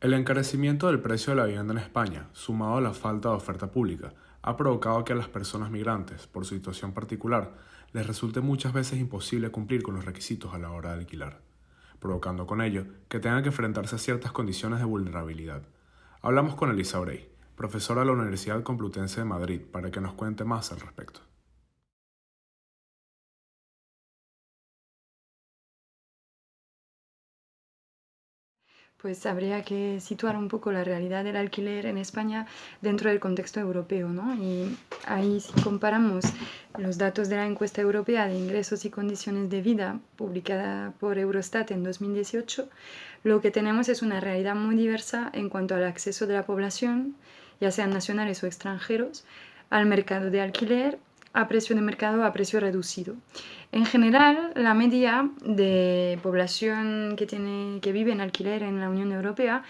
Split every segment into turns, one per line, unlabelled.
El encarecimiento del precio de la vivienda en España, sumado a la falta de oferta pública, ha provocado que a las personas migrantes, por su situación particular, les resulte muchas veces imposible cumplir con los requisitos a la hora de alquilar, provocando con ello que tengan que enfrentarse a ciertas condiciones de vulnerabilidad. Hablamos con Elisa Orey, profesora de la Universidad Complutense de Madrid, para que nos cuente más al respecto.
Pues habría que situar un poco la realidad del alquiler en España dentro del contexto europeo, ¿no? Y ahí si comparamos los datos de la encuesta europea de ingresos y condiciones de vida publicada por Eurostat en 2018, lo que tenemos es una realidad muy diversa en cuanto al acceso de la población, ya sean nacionales o extranjeros, al mercado de alquiler a precio de mercado a precio reducido. En general, la media de población que vive en alquiler en la Unión Europea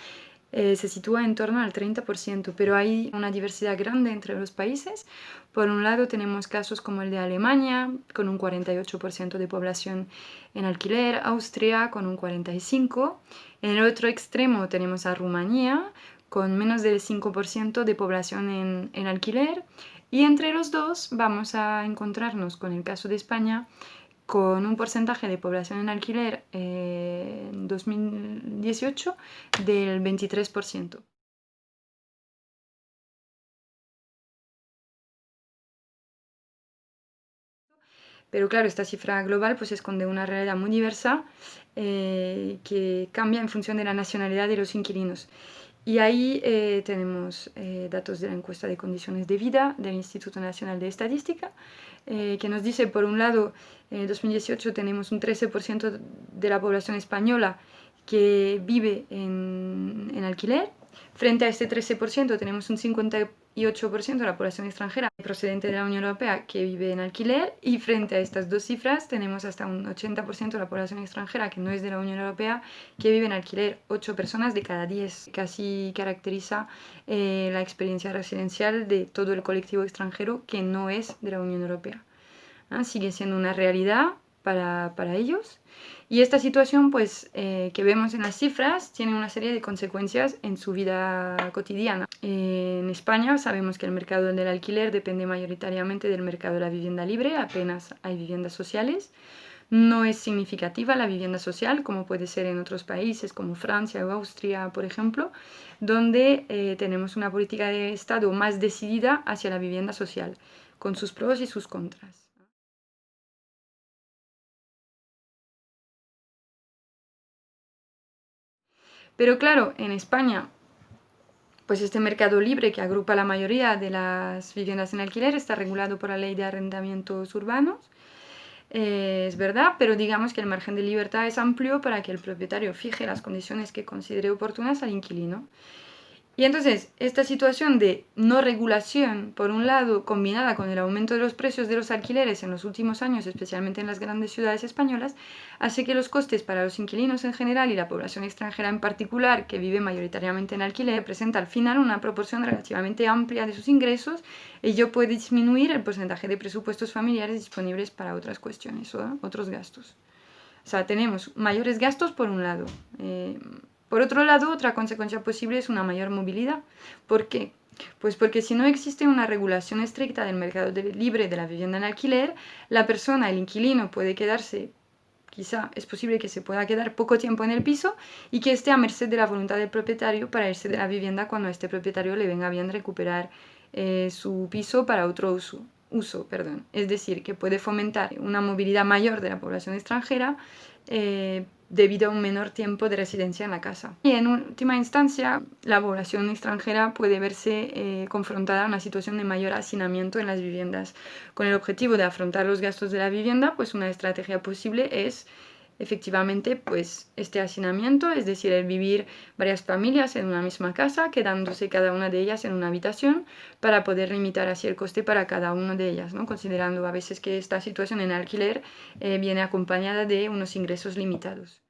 se sitúa en torno al 30%, pero hay una diversidad grande entre los países. Por un lado tenemos casos como el de Alemania, con un 48% de población en alquiler, Austria con un 45%. En el otro extremo tenemos a Rumanía, con menos del 5% de población en alquiler. Y entre los dos vamos a encontrarnos con el caso de España, con un porcentaje de población en alquiler en 2018 del 23%. Pero claro, esta cifra global pues esconde una realidad muy diversa que cambia en función de la nacionalidad de los inquilinos. Y ahí tenemos datos de la encuesta de condiciones de vida del Instituto Nacional de Estadística, que nos dice, por un lado, en 2018 tenemos un 13% de la población española que vive en alquiler. Frente a este 13% tenemos un 58% de la población extranjera procedente de la Unión Europea que vive en alquiler, y frente a estas dos cifras tenemos hasta un 80% de la población extranjera que no es de la Unión Europea que vive en alquiler. 8 personas de cada 10. Casi caracteriza la experiencia residencial de todo el colectivo extranjero que no es de la Unión Europea. Sigue siendo una realidad para ellos. Y esta situación pues, que vemos en las cifras tiene una serie de consecuencias en su vida cotidiana. En España sabemos que el mercado del alquiler depende mayoritariamente del mercado de la vivienda libre, apenas hay viviendas sociales. No es significativa la vivienda social, como puede ser en otros países como Francia o Austria, por ejemplo, donde tenemos una política de Estado más decidida hacia la vivienda social, con sus pros y sus contras. Pero claro, en España, pues este mercado libre que agrupa la mayoría de las viviendas en alquiler está regulado por la Ley de Arrendamientos Urbanos. Es verdad, pero digamos que el margen de libertad es amplio para que el propietario fije las condiciones que considere oportunas al inquilino. Y entonces, esta situación de no regulación, por un lado, combinada con el aumento de los precios de los alquileres en los últimos años, especialmente en las grandes ciudades españolas, hace que los costes para los inquilinos en general y la población extranjera en particular, que vive mayoritariamente en alquiler, presenta al final una proporción relativamente amplia de sus ingresos, y ello puede disminuir el porcentaje de presupuestos familiares disponibles para otras cuestiones o otros gastos. O sea, tenemos mayores gastos por un lado. Por otro lado, otra consecuencia posible es una mayor movilidad. ¿Por qué? Pues porque si no existe una regulación estricta del mercado libre de la vivienda en alquiler, la persona, el inquilino, puede quedarse, quizá es posible que se pueda quedar poco tiempo en el piso y que esté a merced de la voluntad del propietario para irse de la vivienda cuando a este propietario le venga bien recuperar su piso para otro uso. Es decir, que puede fomentar una movilidad mayor de la población extranjera debido a un menor tiempo de residencia en la casa. Y en última instancia, la población extranjera puede verse confrontada a una situación de mayor hacinamiento en las viviendas. Con el objetivo de afrontar los gastos de la vivienda, pues una estrategia posible es efectivamente pues este hacinamiento, es decir, el vivir varias familias en una misma casa, quedándose cada una de ellas en una habitación para poder limitar así el coste para cada una de ellas, ¿no? Considerando a veces que esta situación en alquiler viene acompañada de unos ingresos limitados.